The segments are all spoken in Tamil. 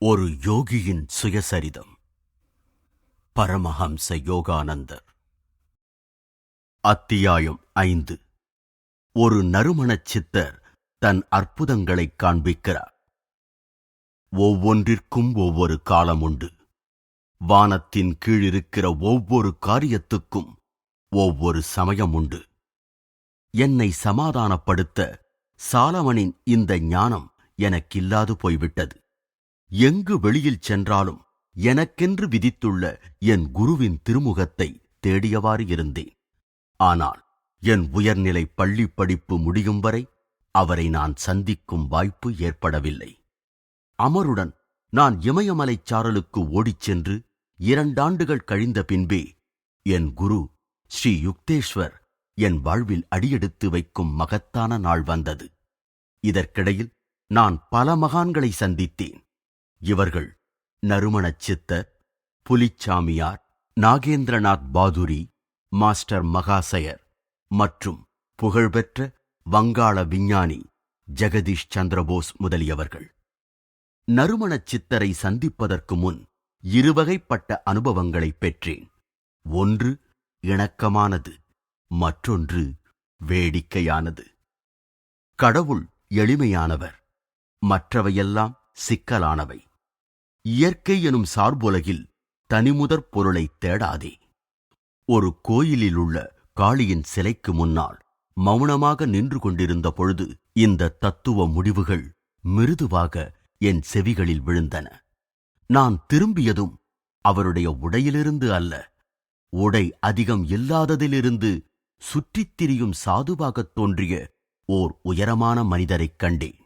ஒரு யோகியின் சுயசரிதம். பரமஹம்ச யோகானந்தர். அத்தியாயம் 5. ஒரு நறுமணச் சித்தர் தன் அற்புதங்களைக் காண்பிக்கிறார். ஒவ்வொன்றிற்கும் ஒவ்வொரு காலம் உண்டு. வானத்தின் கீழிருக்கிற ஒவ்வொரு காரியத்துக்கும் ஒவ்வொரு சமயம் உண்டு. என்னை சமாதானப்படுத்த சாலமனின் இந்த ஞானம் எனக்கில்லாது போய்விட்டது. எங்கு வெளியில் சென்றாலும் எனக்கென்று விதித்துள்ள என் குருவின் திருமுகத்தை தேடியவாறு இருந்தேன். ஆனால் என் உயர்நிலை பள்ளிப் படிப்பு முடியும் வரை அவரை நான் சந்திக்கும் வாய்ப்பு ஏற்படவில்லை. அமருடன் நான் இமயமலைச் சாரலுக்கு ஓடிச் சென்று 2 ஆண்டுகள் கழிந்த பின்பே என் குரு ஸ்ரீ யுக்தேஸ்வர் என் வாழ்வில் அடியெடுத்து வைக்கும் மகத்தான நாள் வந்தது. இதற்கிடையில் நான் பல மகான்களை சந்தித்தேன். இவர்கள் நறுமணச் சித்தர், புலிச்சாமியார், நாகேந்திரநாத் பாதுரி, மாஸ்டர் மகாசயர் மற்றும் புகழ்பெற்ற வங்காள விஞ்ஞானி ஜெகதீஷ் சந்திரபோஸ் முதலியவர்கள். நறுமணச் சித்தரை சந்திப்பதற்கு முன் இருவகைப்பட்ட அனுபவங்களைப் பெற்றேன். ஒன்று இணக்கமானது, மற்றொன்று வேடிக்கையானது. கடவுள் எளிமையானவர், மற்றவையெல்லாம் சிக்கலானவை. இயற்கை எனும் சார்புலகில் தனிமுதற் பொருளைத் தேடாதே. ஒரு கோயிலிலுள்ள காளியின் சிலைக்கு முன்னால் மௌனமாக நின்று கொண்டிருந்த பொழுது இந்த தத்துவ முடிவுகள் மிருதுவாக என் செவிகளில் விழுந்தன. நான் திரும்பியதும் அவருடைய உடையிலிருந்து அல்ல, உடை அதிகம் இல்லாததிலிருந்து சுற்றித் திரியும் சாதுவாகத் தோன்றிய ஓர் உயரமான மனிதரைக் கண்டேன்.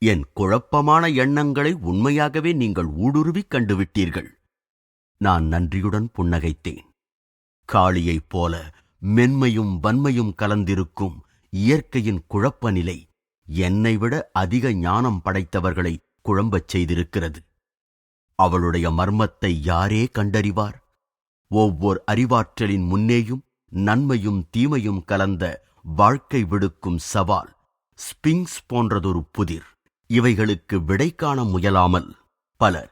என் குழப்பமான எண்ணங்களை உண்மையாகவே நீங்கள் ஊடுருவிக் கண்டுவிட்டீர்கள். நான் நன்றியுடன் புன்னகைத்தேன். காளியைப் போல மென்மையும் வன்மையும் கலந்திருக்கும் இயற்கையின் குழப்ப நிலை என்னை விட அதிக ஞானம் படைத்தவர்களை குழம்பச் செய்திருக்கிறது. அவளுடைய மர்மத்தை யாரே கண்டறிவார்? ஒவ்வொரு அறிவாற்றலின் முன்னேயும் நன்மையும் தீமையும் கலந்த வாழ்க்கை விடுக்கும் சவால் ஸ்பிங்ஸ் போன்றதொரு புதிர். இவைகளுக்கு விடை காண முயலாமல் பலர்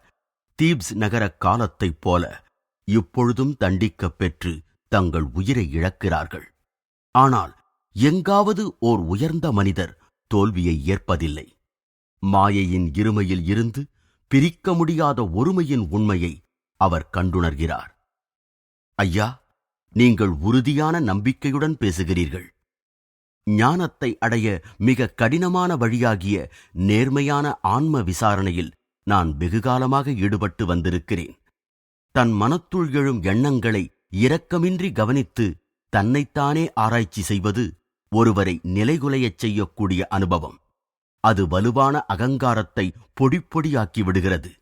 தீப்ஸ் நகர காலத்தைப் போல இப்பொழுதும் தண்டிக்கப் பெற்று தங்கள் உயிரை இழக்கிறார்கள். ஆனால் எங்காவது ஓர் உயர்ந்த மனிதர் தோல்வியை ஏற்பதில்லை. மாயையின் இருமையில் இருந்து பிரிக்க முடியாத ஒருமையின் உண்மையை அவர் கண்டுணர்கிறார். ஐயா, நீங்கள் உறுதியான நம்பிக்கையுடன் பேசுகிறீர்கள். ஞானத்தை அடைய மிக கடினமான வழியாகிய நேர்மையான ஆன்ம விசாரணையில் நான் வெகுகாலமாக ஈடுபட்டு வந்திருக்கிறேன். தன் மனத்துள் எழும் எண்ணங்களை இரக்கமின்றி கவனித்து தன்னைத்தானே ஆராய்ச்சி செய்வது ஒருவரை நிலைகுலையச் செய்யக்கூடிய அனுபவம். அது வலுவான அகங்காரத்தை பொடிப்பொடியாக்கி விடுகிறது.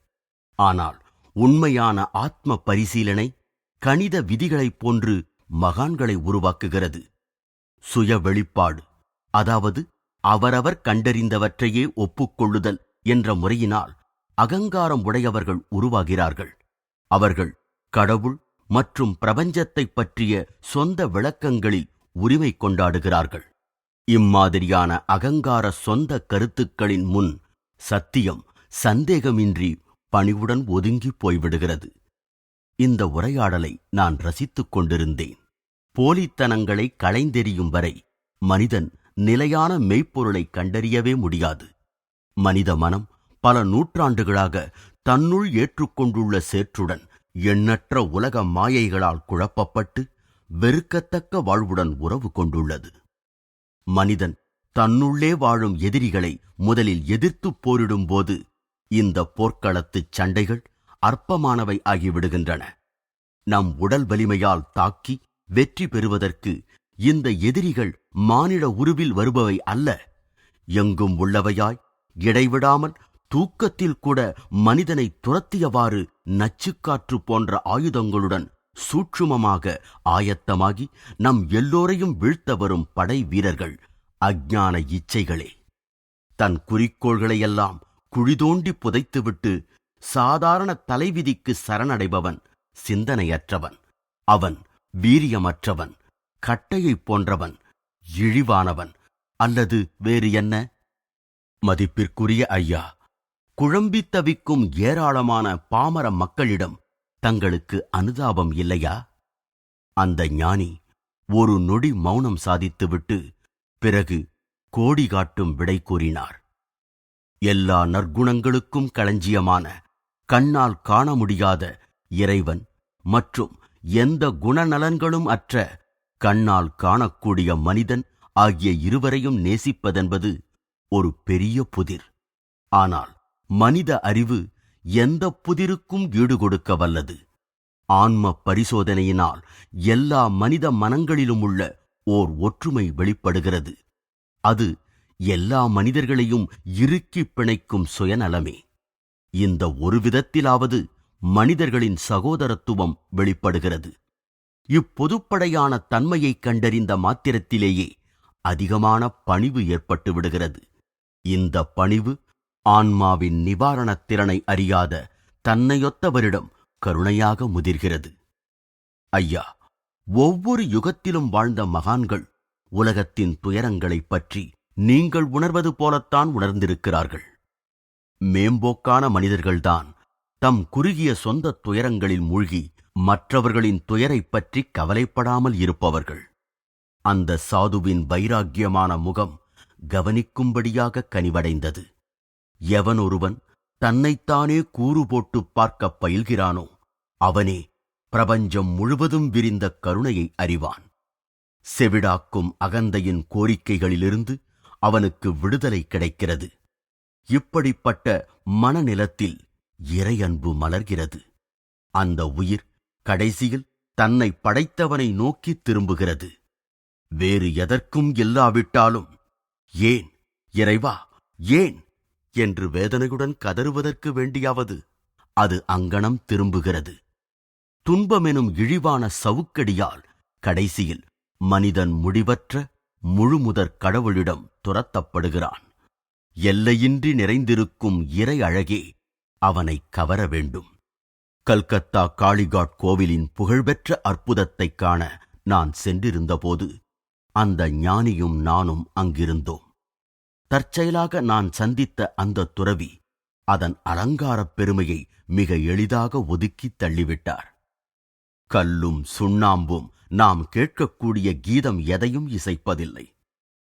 ஆனால் உண்மையான ஆத்ம பரிசீலனை கணித விதிகளைப் போன்று மகான்களை உருவாக்குகிறது. சுய வெளிப்பாடு, அதாவது அவரவர் கண்டறிந்தவற்றையே ஒப்புக்கொள்ளுதல் என்ற முறையினால் அகங்காரம் உடையவர்கள் உருவாகிறார்கள். அவர்கள் கடவுள் மற்றும் பிரபஞ்சத்தைப் பற்றிய சொந்த விளக்கங்களில் உரிமை கொண்டாடுகிறார்கள். இம்மாதிரியான அகங்கார சொந்த கருத்துக்களின் முன் சத்தியம் சந்தேகமின்றி பணிவுடன் ஒதுங்கிப் போய்விடுகிறது. இந்த உரையாடலை நான் ரசித்துக் கொண்டிருந்தேன். போலித்தனங்களை களைந்தெறியும் வரை மனிதன் நிலையான மெய்ப்பொருளை கண்டறியவே முடியாது. மனித மனம் பல நூற்றாண்டுகளாக தன்னுள் ஏற்றுக்கொண்டுள்ள சேற்றுடன் எண்ணற்ற உலக மாயைகளால் குழப்பப்பட்டு வெறுக்கத்தக்க வாழ்வுடன் உறவு கொண்டுள்ளது. மனிதன் தன்னுள்ளே வாழும் எதிரிகளை முதலில் எதிர்த்துப் போரிடும்போது இந்த போர்க்களத்துச் சண்டைகள் அற்பமானவை ஆகிவிடுகின்றன. நம் உடல் வலிமையால் தாக்கி வெற்றி பெறுவதற்கு இந்த எதிரிகள் மானிட உருவில் வருபவை அல்ல. எங்கும் உள்ளவையாய் இடைவிடாமல் தூக்கத்தில் கூட மனிதனை துரத்தியவாறு நச்சுக்காற்று போன்ற ஆயுதங்களுடன் சூட்சுமமாக ஆயத்தமாகி நம் எல்லோரையும் வீழ்த்த வரும் படை வீரர்கள் அஞ்ஞான இச்சைகளே. தன் குறிக்கோள்களையெல்லாம் குழிதோண்டி புதைத்துவிட்டு சாதாரண தலைவிதிக்கு சரணடைபவன் சிந்தனையற்றவன். அவன் வீரியமற்றவன், கட்டையைப் போன்றவன், இழிவானவன் அல்லது வேறு என்ன? மதிப்பிற்குரிய ஐயா, குழம்பித் தவிக்கும் ஏராளமான பாமர மக்களிடம் தங்களுக்கு அனுதாபம் இல்லையா? அந்த ஞானி ஒரு நொடி மௌனம் சாதித்துவிட்டு பிறகு கோடி காட்டும் விடை கூறினார். எல்லா நற்குணங்களுக்கும் களஞ்சியமான, கண்ணால் காண முடியாத இறைவன் மற்றும் எந்த குணநலன்களும் அற்ற கண்ணால் காணக்கூடிய மனிதன் ஆகிய இருவரையும் நேசிப்பதென்பது ஒரு பெரிய புதிர். ஆனால் மனித அறிவு எந்த புதிருக்கும் ஈடுகொடுக்க வல்லது. ஆன்ம பரிசோதனையினால் எல்லா மனித மனங்களிலும் உள்ள ஓர் ஒற்றுமை வெளிப்படுகிறது. அது எல்லா மனிதர்களையும் இறுக்கி பிணைக்கும் சுயநலமே. இந்த ஒரு விதத்திலாவது மனிதர்களின் சகோதரத்துவம் வெளிப்படுகிறது. இப்பொதுப்படையான தன்மையை கண்டறிந்த மாத்திரத்திலேயே அதிகமான பணிவு ஏற்பட்டு விடுகிறது. இந்த பணிவு ஆன்மாவின் நிவாரணத் திறனை அறியாத தன்னையொத்தவரிடம் கருணையாக முதிர்கிறது. ஐயா, ஒவ்வொரு யுகத்திலும் வாழ்ந்த மகான்கள் உலகத்தின் துயரங்களைப் பற்றி நீங்கள் உணர்வது போலத்தான் உணர்ந்திருக்கிறார்கள். மேம்போக்கான மனிதர்கள்தான் தம் குறுகிய சொந்த துயரங்களில் மூழ்கி மற்றவர்களின் துயரைப் பற்றி கவலைப்படாமல் இருப்பவர்கள். அந்த சாதுவின் வைராக்கியமான முகம் கவனிக்கும்படியாக கனிவடைந்தது. எவன் ஒருவன் தன்னைத்தானே கூறு போட்டு பார்க்க பயில்கிறானோ அவனே பிரபஞ்சம் முழுவதும் விரிந்த கருணையை அறிவான். செவிடாக்கும் அகந்தையின் கோரிக்கைகளிலிருந்து அவனுக்கு விடுதலை கிடைக்கிறது. இப்படிப்பட்ட மனநிலத்தில் இறையன்பு மலர்கிறது. அந்த உயிர் கடைசியில் தன்னை படைத்தவனை நோக்கி திரும்புகிறது. வேறு எதற்கும் இல்லாவிட்டாலும் ஏன் இறைவா ஏன் என்று வேதனையுடன் கதறுவதற்கு வேண்டியாவது அது அங்கனம் திரும்புகிறது. துன்பமெனும் இழிவான சவுக்கடியால் கடைசியில் மனிதன் முடிவற்ற முழுமுதற் கடவுளிடம் துரத்தப்படுகிறான். எல்லையின்றி நிறைந்திருக்கும் இறை அழகே அவனை கவர வேண்டும். கல்கத்தா காளிகாட் கோவிலின் புகழ்பெற்ற அற்புதத்தைக் காண நான் சென்றிருந்தபோது அந்த ஞானியும் நானும் அங்கிருந்தோம். தற்செயலாக நான் சந்தித்த அந்த துறவி அதன் அலங்காரப் பெருமையை மிக எளிதாக ஒதுக்கித் தள்ளிவிட்டார். கல்லும் சுண்ணாம்பும் நாம் கேட்கக்கூடிய கீதம் எதையும் இசைப்பதில்லை.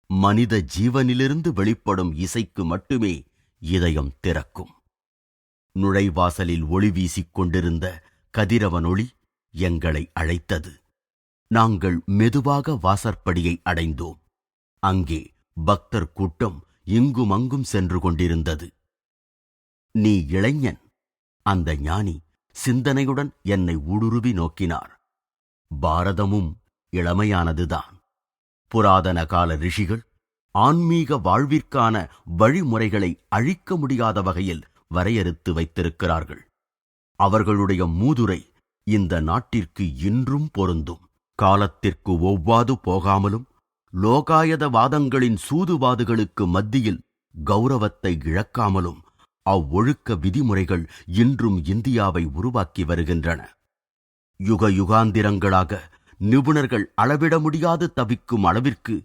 மனித ஜீவனிலிருந்து வெளிப்படும் இசைக்கு மட்டுமே இதயம் திறக்கும். நுழைவாசலில் ஒளி வீசிக் கொண்டிருந்த கதிரவன் ஒளி எங்களை அழைத்தது. நாங்கள் மெதுவாக வாசற்படியை அடைந்தோம். அங்கே பக்தர் கூட்டம் இங்குமங்கும் சென்று கொண்டிருந்தது. நீ இளைஞன், அந்த ஞானி சிந்தனையுடன் என்னை ஊடுருவி நோக்கினார். பாரதமும் இளமையானதுதான். புராதன கால ரிஷிகள் ஆன்மீக வாழ்விற்கான வழிமுறைகளை அழிக்க முடியாத வகையில் வரையறுத்து வைத்திருக்கிறார்கள். அவர்களுடைய மூதுரை இந்த நாட்டிற்கு இன்றும் பொருந்தும். காலத்திற்கு ஒவ்வாது போகாமலும் லோகாயதவாதங்களின் சூதுவாதுகளுக்கு மத்தியில் கௌரவத்தை இழக்காமலும் அவ்வொழுக்க விதிமுறைகள் இன்றும் இந்தியாவை உருவாக்கி வருகின்றன. யுக யுகாந்திரங்களாக நிபுணர்கள் அளவிட முடியாது தவிக்கும் அளவிற்கு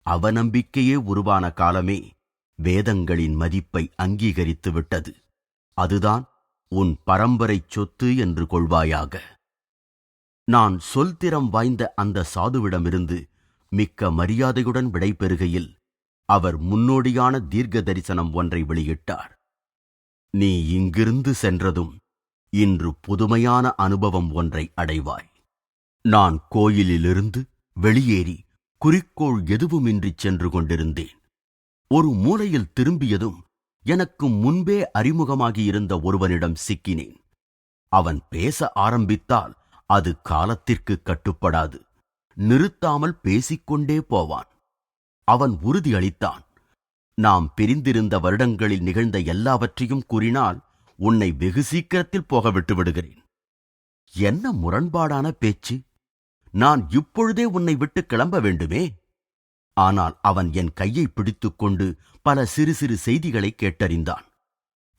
அவநம்பிக்கையே உருவான காலமே வேதங்களின் மதிப்பை அங்கீகரித்து விட்டது. அதுதான் உன் பரம்பரை சொத்து என்று கொள்வாயாக. நான் சொல்திறம் வாய்ந்த அந்த சாதுவிடமிருந்து மிக்க மரியாதையுடன் விடைபெறுகையில் அவர் முன்னோடியான தீர்க்க தரிசனம் ஒன்றை வெளியிட்டார். நீ இங்கிருந்து சென்றதும் இன்று புதுமையான அனுபவம் ஒன்றை அடைவாய். நான் கோயிலிலிருந்து வெளியேறி குறிக்கோள் எதுவுமின்றி சென்று கொண்டிருந்தேன். ஒரு மூலையில் திரும்பியதும் எனக்கு முன்பே அறிமுகமாகியிருந்த ஒருவனிடம் சிக்கினேன். அவன் பேச ஆரம்பித்தால் அது காலத்திற்கு கட்டுப்படாது. நிறுத்தாமல் பேசிக்கொண்டே போவான். அவன் உறுதியளித்தான். நாம் பிரிந்திருந்த வருடங்களில் நிகழ்ந்த எல்லாவற்றையும் கூறினால் உன்னை வெகு சீக்கிரத்தில் போக விட்டு விடுகிறேன். என்ன முரண்பாடான பேச்சு! நான் இப்பொழுதே உன்னை விட்டு கிளம்ப வேண்டுமே. ஆனால் அவன் என் கையை பிடித்துக்கொண்டு பல சிறு சிறு செய்திகளை கேட்டறிந்தான்.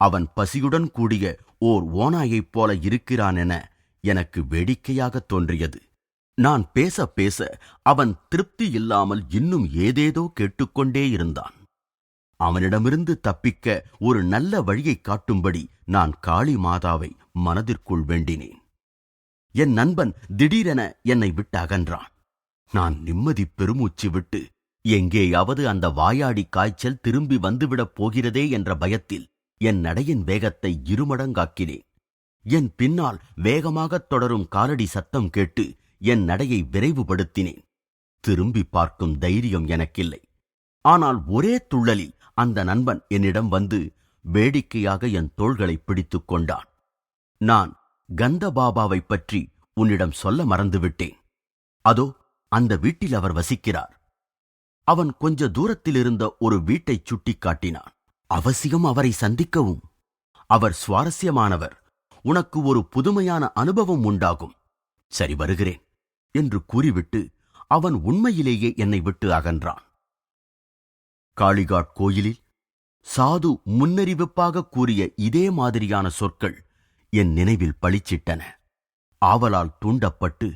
அவன் பசியுடன் கூடிய ஓர் ஓநாயைப் போல இருக்கிறான் என எனக்கு வேடிக்கையாக தோன்றியது. நான் பேச பேச அவன் திருப்தி இல்லாமல் இன்னும் ஏதேதோ கேட்டுக்கொண்டே இருந்தான். அவனிடமிருந்து தப்பிக்க ஒரு நல்ல வழியை காட்டும்படி நான் காளி மாதாவை மனதிற்குள் வேண்டினேன். என் நண்பன் திடீரென என்னை விட்டு அகன்றான். நான் நிம்மதி பெருமூச்சு விட்டு எங்கேயாவது அந்த வாயாடி காய்ச்சல் திரும்பி வந்துவிடப் போகிறதே என்ற பயத்தில் என் நடையின் வேகத்தை இருமடங்காக்கினேன். என் பின்னால் வேகமாகத் தொடரும் காலடி சத்தம் கேட்டு என் நடையை விரைவுபடுத்தினேன். திரும்பி பார்க்கும் தைரியம் எனக்கில்லை. ஆனால் ஒரே துள்ளலில் அந்த நண்பன் என்னிடம் வந்து வேடிக்கையாக என் தோள்களை பிடித்துக் கொண்டான். நான் கந்தபாபாவைப் பற்றி உன்னிடம் சொல்ல மறந்துவிட்டேன். அதோ அந்த வீட்டில் அவர் வசிக்கிறார். அவன் கொஞ்ச தூரத்தில் இருந்த ஒரு வீட்டைச் சுட்டிக் காட்டினான். அவசியம் அவரை சந்திக்கவும். அவர் சுவாரஸ்யமானவர். உனக்கு ஒரு புதுமையான அனுபவம் உண்டாகும். சரி, வருகிறேன் என்று கூறிவிட்டு அவன் உண்மையிலேயே என்னை விட்டு அகன்றான். காளிகாட் கோயிலில் சாது முன்னறிவிப்பாக கூறிய இதே மாதிரியான சொற்கள் என் நினைவில் பளிச்சிட்டன. ஆவலால் தூண்டப்பட்டு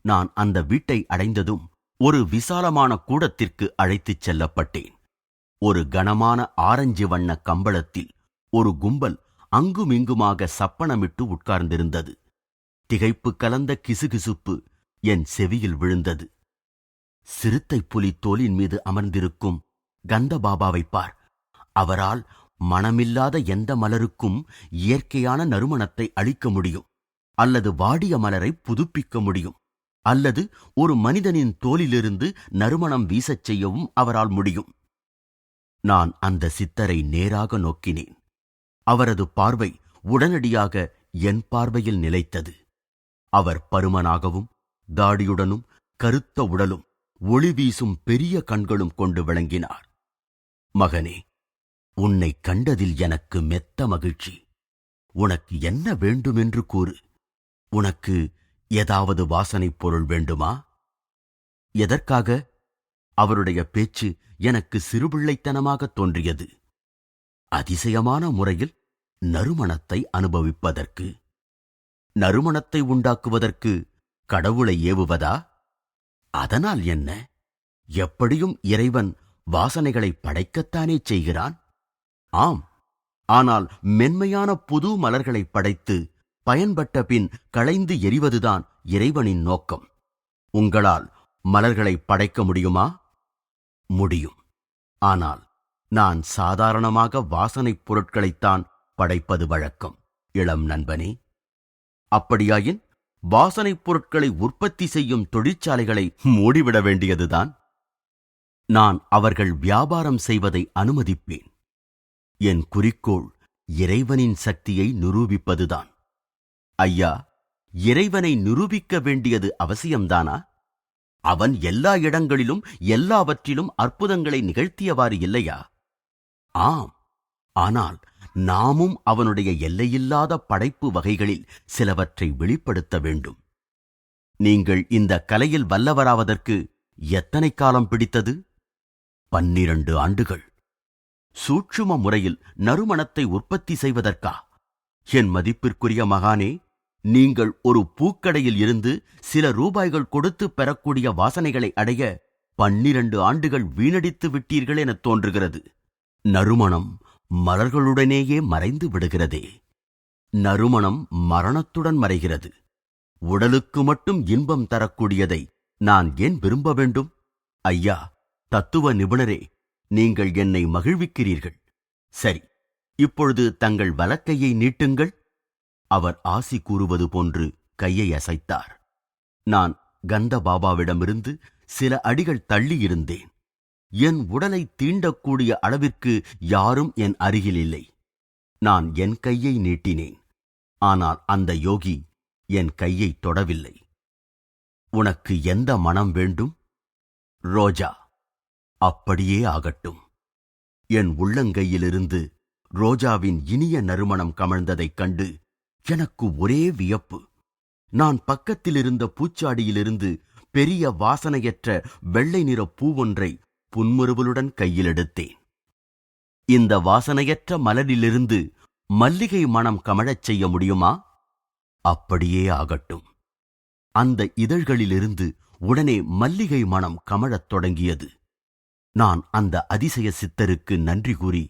நான் அந்த வீட்டை அடைந்ததும் ஒரு விசாலமான கூடத்திற்கு அழைத்துச் செல்லப்பட்டேன். ஒரு கனமான ஆரஞ்சு வண்ண கம்பளத்தில் ஒரு கும்பல் அங்குமிங்குமாக சப்பனமிட்டு உட்கார்ந்திருந்தது. திகைப்பு கலந்த கிசுகிசுப்பு என் செவியில் விழுந்தது. சிறுத்தை புலி தோலின் மீது அமர்ந்திருக்கும் கந்தபாபாவைப் பார். அவரால் மனமில்லாத எந்த மலருக்கும் இயற்கையான நறுமணத்தை அளிக்க முடியும், அல்லது வாடிய மலரை புதுப்பிக்க முடியும், அல்லது ஒரு மனிதனின் தோலிலிருந்து நறுமணம் வீசச் செய்யவும் அவரால் முடியும். நான் அந்த சித்தரை நேராக நோக்கினேன். அவரது பார்வை உடனடியாக என் பார்வையில் நிலைத்தது. அவர் பருமனாகவும் தாடியுடனும் கருத்த உடலும் ஒளி வீசும் பெரிய கண்களும் கொண்டு விளங்கினார். மகனே, உன்னை கண்டதில் எனக்கு மெத்த மகிழ்ச்சி. உனக்கு என்ன வேண்டுமென்று கூறு. உனக்கு ஏதாவது வாசனைப் பொருள் வேண்டுமா? எதற்காக? அவருடைய பேச்சு எனக்கு சிறுபிள்ளைத்தனமாக தோன்றியது. அதிசயமான முறையில் நறுமணத்தை அனுபவிப்பதற்கு. நறுமணத்தை உண்டாக்குவதற்கு கடவுளை ஏவுவதா? அதனால் என்ன? எப்படியும் இறைவன் வாசனைகளை படைக்கத்தானே செய்கிறான். ஆம், ஆனால் மென்மையான புது மலர்களை படைத்து பயன்பட்ட பின் களைந்து எறிவதுதான் இறைவனின் நோக்கம். உங்களால் மலர்களை படைக்க முடியுமா? முடியும். ஆனால் நான் சாதாரணமாக வாசனைப் பொருட்களைத்தான் படைப்பது வழக்கம், இளம் நண்பனே. அப்படியாயின் வாசனைப் பொருட்களை உற்பத்தி செய்யும் தொழிற்சாலைகளை மூடிவிட வேண்டியதுதான். நான் அவர்கள் வியாபாரம் செய்வதை அனுமதிப்பேன். என் குறிக்கோள் இறைவனின் சக்தியை நிரூபிப்பதுதான். ஐயா, இறைவனை நிரூபிக்க வேண்டியது அவசியம்தானா? அவன் எல்லா இடங்களிலும் எல்லாவற்றிலும் அற்புதங்களை நிகழ்த்தியவாறு இல்லையா? ஆம், ஆனால் நாமும் அவனுடைய எல்லையில்லாத படைப்பு வகைகளில் சிலவற்றை வெளிப்படுத்த வேண்டும். நீங்கள் இந்த கலையில் வல்லவராவதற்கு எத்தனை காலம் பிடித்தது? 12 ஆண்டுகள். சூட்சும முறையில் நறுமணத்தை உற்பத்தி செய்வதற்கா? என் மதிப்பிற்குரிய மகானே, நீங்கள் ஒரு பூக்கடையில் இருந்து சில ரூபாய்கள் கொடுத்து பெறக்கூடிய வாசனைகளை அடைய 12 ஆண்டுகள் வீணடித்து விட்டீர்கள் என தோன்றுகிறது. நறுமணம் மலர்களுடனேயே மறைந்து விடுகிறதே. நறுமணம் மரணத்துடன் மறைகிறது. உடலுக்கு மட்டும் இன்பம் தரக்கூடியதை நான் ஏன் விரும்ப வேண்டும்? ஐயா, தத்துவ நிபுணரே, நீங்கள் என்னை மகிழ்விக்கிறீர்கள். சரி, இப்பொழுது தங்கள் வலக்கையை நீட்டுங்கள். அவர் ஆசி கூறுவது போன்று கையை அசைத்தார். நான் கந்தபாபாவிடமிருந்து சில அடிகள் தள்ளியிருந்தேன். என் உடலை தீண்டக்கூடிய அளவிற்கு யாரும் என் அருகில் இல்லை. நான் என் கையை நீட்டினேன். ஆனால் அந்த யோகி என் கையை தொடவில்லை. உனக்கு எந்த மனம் வேண்டும்? ரோஜா. அப்படியே ஆகட்டும். என் உள்ளங்கையிலிருந்து ரோஜாவின் இனிய நறுமணம் கமழ்ந்ததைக் கண்டு எனக்கு ஒரே வியப்பு. நான் பக்கத்திலிருந்த பூச்சாடியிலிருந்து பெரிய வாசனையற்ற வெள்ளை நிற பூவொன்றை புன்முறுவலுடன் கையில் எடுத்தேன். இந்த வாசனையற்ற மலரிலிருந்து மல்லிகை மணம் கமழச் செய்ய முடியுமா? அப்படியே ஆகட்டும். அந்த இதழ்களிலிருந்து உடனே மல்லிகை மணம் கமழத் தொடங்கியது. நான் அந்த அதிசய சித்தருக்கு நன்றி கூறி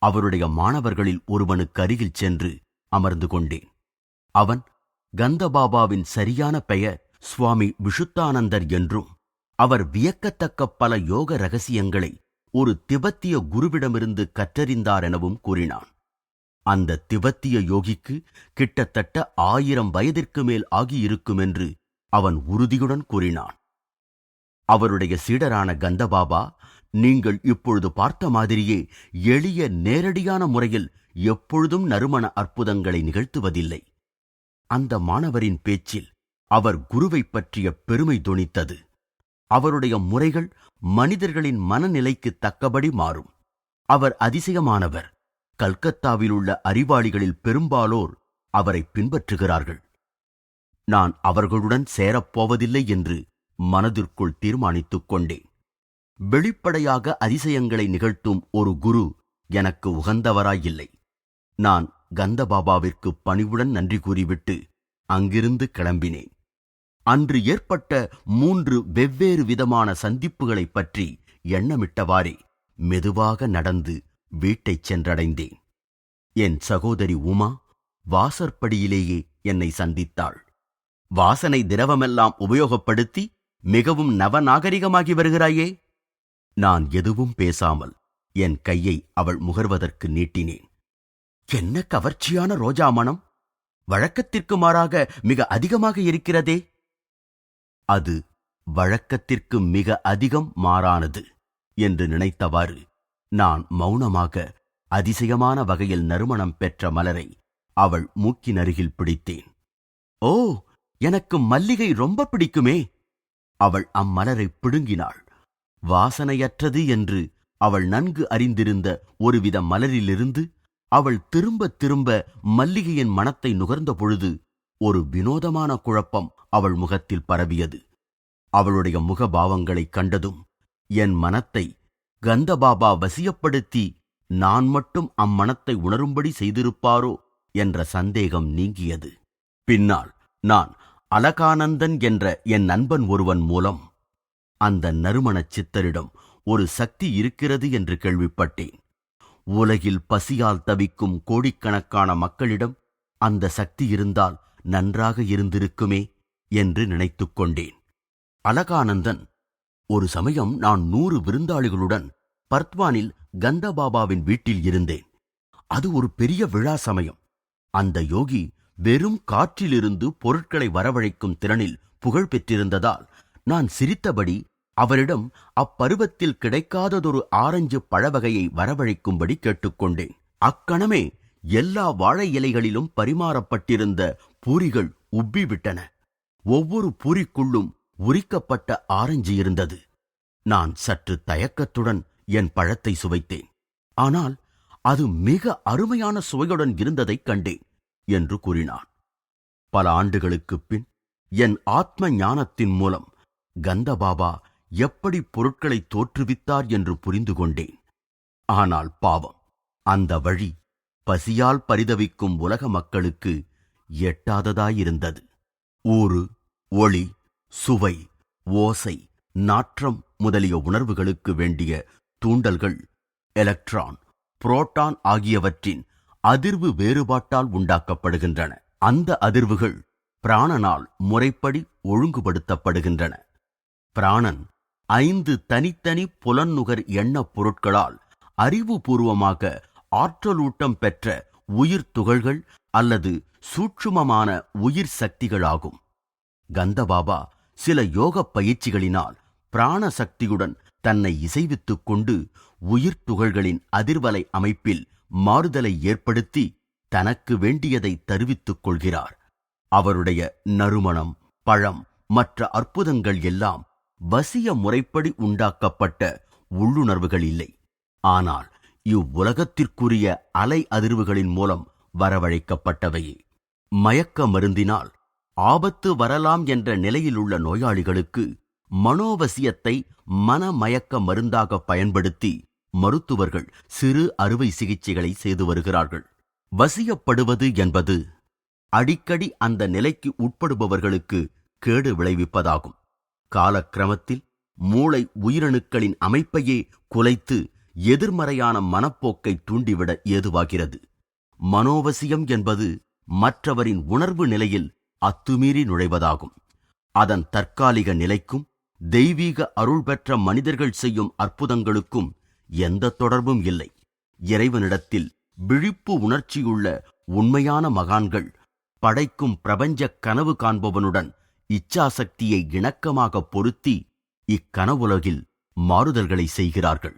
அவருடைய மாணவர்களில் ஒருவனுக்கு அருகில் சென்று அமர்ந்து கொண்டேன். அவன் கந்தபாபாவின் சரியான பெயர் சுவாமி விஷுத்தானந்தர் என்றும் அவர் வியக்கத்தக்க பல யோக ரகசியங்களை ஒரு திபெத்திய குருவிடமிருந்து கற்றறிந்தார் எனவும் கூறினான். அந்த திபெத்திய யோகிக்கு கிட்டத்தட்ட 1000 வயதிற்கு மேல் ஆகியிருக்கும் என்று அவன் உறுதியுடன் கூறினான். அவருடைய சீடரான கந்தபாபா, நீங்கள் இப்பொழுது பார்த்த மாதிரியே எளிய நேரடியான முறையில் எப்பொழுதும் நறுமண அற்புதங்களை நிகழ்த்துவதில்லை. அந்த மாணவரின் பேச்சில் அவர் குருவைப் பற்றிய பெருமை தொனித்தது. அவருடைய முறைகள் மனிதர்களின் மனநிலைக்கு தக்கபடி மாறும். அவர் அதிசயமானவர். கல்கத்தாவில் உள்ள அறிவாளிகளில் பெரும்பாலோர் அவரை பின்பற்றுகிறார்கள். நான் அவர்களுடன் சேரப்போவதில்லை என்று மனதிற்குள் தீர்மானித்துக் கொண்டேன். வெளிப்படையாக அதிசயங்களை நிகழ்த்தும் ஒரு குரு எனக்கு உகந்தவராயில்லை. நான் கந்தபாபாவிற்கு பணிவுடன் நன்றி கூறிவிட்டு அங்கிருந்து கிளம்பினேன். அன்று ஏற்பட்ட 3 வெவ்வேறு விதமான சந்திப்புகளைப் பற்றி எண்ணமிட்டவாறே மெதுவாக நடந்து வீட்டைச் சென்றடைந்தேன். என் சகோதரி உமா வாசற்படியிலேயே என்னை சந்தித்தாள். வாசனை திரவமெல்லாம் உபயோகப்படுத்தி மிகவும் நவநாகரிகமாகி வருகிறாயே. நான் எதுவும் பேசாமல் என் கையை அவள் முகர்வதற்கு நீட்டினேன். என்ன கவர்ச்சியான ரோஜா மணம்! வழக்கத்திற்கு மாறாக மிக அதிகமாக இருக்கிறதே. அது வழக்கத்திற்கு மிக அதிகம் மாறானது என்று நினைத்தவாறு நான் மௌனமாக அதிசயமான வகையில் நறுமணம் பெற்ற மலரை அவள் மூக்கினருகில் பிடித்தேன். ஓ, எனக்கு மல்லிகை ரொம்ப பிடிக்குமே. அவள் அம்மலரை பிடுங்கினாள். வாசனையற்றது என்று அவள் நன்கு அறிந்திருந்த ஒருவித மலரிலிருந்து அவள் திரும்ப திரும்ப மல்லிகையின் மணத்தை நுகர்ந்த பொழுது ஒரு வினோதமான குழப்பம் அவள் முகத்தில் பரவியது. அவளுடைய முகபாவங்களைக் கண்டதும் என் மனத்தை கந்தபாபா வசியப்படுத்தி நான் மட்டும் அம்மணத்தை உணரும்படி செய்திருப்பாரோ என்ற சந்தேகம் நீங்கியது. பின்னால் நான் அலகானந்தன் என்ற என் நண்பன் ஒருவன் மூலம் அந்த நறுமணச் சித்தரிடம் ஒரு சக்தி இருக்கிறது என்று கேள்விப்பட்டேன். உலகில் பசியால் தவிக்கும் கோடிக்கணக்கான மக்களிடம் அந்த சக்தி இருந்தால் நன்றாக இருந்திருக்குமே என்று நினைத்துக் கொண்டேன். அலகானந்தன், ஒரு சமயம் நான் 100 விருந்தாளிகளுடன் பர்த்வானில் கந்தபாபாவின் வீட்டில் இருந்தேன். அது ஒரு பெரிய விழா சமயம். அந்த யோகி வெறும் காற்றிலிருந்து பொருட்களை வரவழைக்கும் திறனில் புகழ் பெற்றிருந்ததால் நான் சிரித்தபடி அவரிடம் அப்பருவத்தில் கிடைக்காததொரு ஆரஞ்சு பழவகையை வரவழைக்கும்படி கேட்டுக்கொண்டேன். அக்கணமே எல்லா வாழை இலைகளிலும் பரிமாறப்பட்டிருந்த பூரிகள் உப்பிவிட்டன. ஒவ்வொரு பூரிக்குள்ளும் உரிக்கப்பட்ட ஆரஞ்சு இருந்தது. நான் சற்று தயக்கத்துடன் என் பழத்தை சுவைத்தேன். ஆனால் அது மிக அருமையான சுவையுடன் இருந்ததைக் கண்டேன் என்று கூறினான். பல ஆண்டுகளுக்குப் பின் என் ஆத்ம ஞானத்தின் மூலம் கந்தபாபா எப்படி பொருட்களை தோற்றுவித்தார் என்று புரிந்து கொண்டேன். ஆனால் பாவம், அந்த வழி பசியால் பரிதவிக்கும் உலக மக்களுக்கு எட்டாததாயிருந்தது. ஊறு, ஒளி, சுவை, ஓசை, நாற்றம் முதலிய உணர்வுகளுக்கு வேண்டிய தூண்டல்கள் எலக்ட்ரான், புரோட்டான் ஆகியவற்றின் அதிர்வு வேறுபாட்டால் உண்டாக்கப்படுகின்றன. அந்த அதிர்வுகள் பிராணனால் முறைப்படி ஒழுங்குபடுத்தப்படுகின்றன. பிராணன் 5 தனித்தனி புலன்நுகர் எண்ணப் பொருட்களால் அறிவுபூர்வமாக ஆற்றலூட்டம் பெற்ற உயிர் துகள்கள் அல்லது சூட்சுமமான உயிர் சக்திகளாகும். கந்தபாபா சில யோகப் பயிற்சிகளினால் பிராண சக்தியுடன் தன்னை இசைவித்துக் கொண்டு உயிர் துகள்களின் அதிர்வலை அமைப்பில் மாறுதலை ஏற்படுத்தி தனக்கு வேண்டியதை தருவித்துக் கொள்கிறார். அவருடைய நறுமணம், பழம், மற்ற அற்புதங்கள் எல்லாம் வசிய முறைப்படி உண்டாக்கப்பட்ட உள்ளுணர்வுகள் இல்லை. ஆனால் இவ்வுலகத்திற்குரிய அலை அதிர்வுகளின் மூலம் வரவழைக்கப்பட்டவையே. மயக்க மருந்தினால் ஆபத்து வரலாம் என்ற நிலையிலுள்ள நோயாளிகளுக்கு மனோவசியத்தை மனமயக்க மருந்தாக பயன்படுத்தி மருத்துவர்கள் சிறு அறுவை சிகிச்சைகளை செய்து வருகிறார்கள். வசியப்படுவது என்பது அடிக்கடி அந்த நிலைக்கு உட்படுபவர்களுக்கு கேடு விளைவிப்பதாகும். காலக்கிரமத்தில் மூளை உயிரணுக்களின் அமைப்பையே குலைத்து எதிர்மறையான மனப்போக்கை தூண்டிவிட ஏதுவாகிறது. மனோவசியம் என்பது மற்றவரின் உணர்வு நிலையில் அத்துமீறி நுழைவதாகும். அதன் தற்காலிக நிலைக்கும் தெய்வீக அருள் பெற்ற மனிதர்கள் செய்யும் அற்புதங்களுக்கும் எந்த தொடர்பும் இல்லை. இறைவனிடத்தில் விழிப்பு உணர்ச்சியுள்ள உண்மையான மகான்கள் படைக்கும் பிரபஞ்ச கனவு காண்பவனுடன் இச்சாசக்தியை இணக்கமாக பொருத்தி இக்கனவுலகில் மாறுதல்களை செய்கிறார்கள்.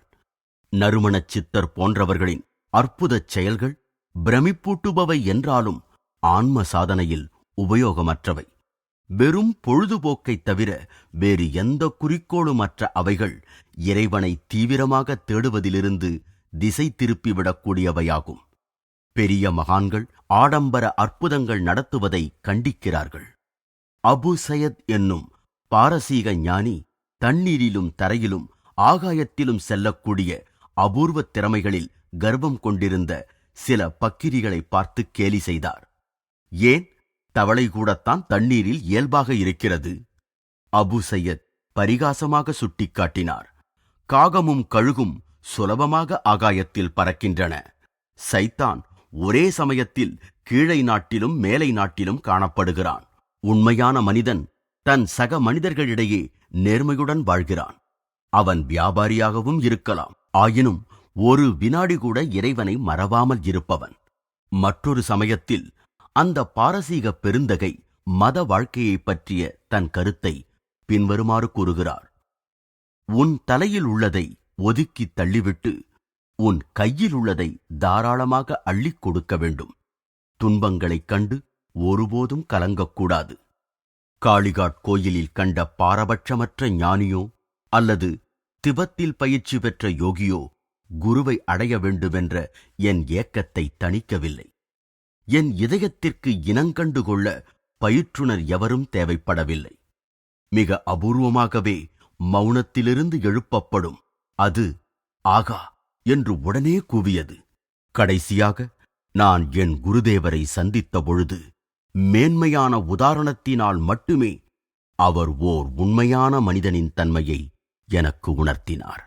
நறுமணச் சித்தர் போன்றவர்களின் அற்புதச் செயல்கள் பிரமிப்பூட்டுபவை என்றாலும் ஆன்ம சாதனையில் உபயோகமற்றவை. வெறும் பொழுதுபோக்கைத் தவிர வேறு எந்த குறிக்கோளுமற்ற அவைகள் இறைவனை தீவிரமாக தேடுவதிலிருந்து திசை திருப்பிவிடக்கூடியவையாகும். பெரிய மகான்கள் ஆடம்பர அற்புதங்கள் நடத்துவதை கண்டிக்கிறார்கள். அபு சயத் என்னும் பாரசீக ஞானி தண்ணீரிலும் தரையிலும் ஆகாயத்திலும் செல்லக்கூடிய அபூர்வ திறமைகளில் கர்வம் கொண்டிருந்த சில பக்கிரிகளை பார்த்து கேலி செய்தார். ஏன், தவளை கூடத்தான் தண்ணீரில் இயல்பாக இருக்கிறது. அபு சையத் பரிகாசமாக சுட்டிக்காட்டினார். காகமும் கழுகும் சுலபமாக ஆகாயத்தில் பறக்கின்றன. சைத்தான் ஒரே சமயத்தில் கீழை நாட்டிலும் மேலை நாட்டிலும் காணப்படுகிறான். உண்மையான மனிதன் தன் சக மனிதர்களிடையே நேர்மையுடன் வாழ்கிறான். அவன் வியாபாரியாகவும் இருக்கலாம், ஆயினும் ஒரு வினாடி கூட இறைவனை மறவாமல் இருப்பவன். மற்றொரு சமயத்தில் அந்த பாரசீக பெருந்தகை மத வாழ்க்கையைப் பற்றிய தன் கருத்தை பின்வருமாறு கூறுகிறார். உன் தலையில் உள்ளதை ஒதுக்கி தள்ளிவிட்டு உன் கையில் உள்ளதை தாராளமாக அள்ளிக் கொடுக்க வேண்டும். துன்பங்களைக் கண்டு ஒருபோதும் கலங்கக்கூடாது. காளிகாட் கோயிலில் கண்ட பாரபட்சமற்ற ஞானியோ அல்லது திபத்தில் பயிற்சி பெற்ற யோகியோ குருவை அடைய வேண்டுமென்ற என் ஏக்கத்தை தணிக்கவில்லை. என் இதயத்திற்கு இனங்கண்டு கொள்ள பயிற்றுனர் எவரும் தேவைப்படவில்லை. மிக அபூர்வமாகவே மௌனத்திலிருந்து எழுப்பப்படும் அது ஆகா என்று உடனே கூவியது. கடைசியாக நான் என் குருதேவரை சந்தித்த பொழுது மேன்மையான உதாரணத்தினால் மட்டுமே அவர் ஓர் உண்மையான மனிதனின் தன்மையை எனக்கு உணர்த்தினார்.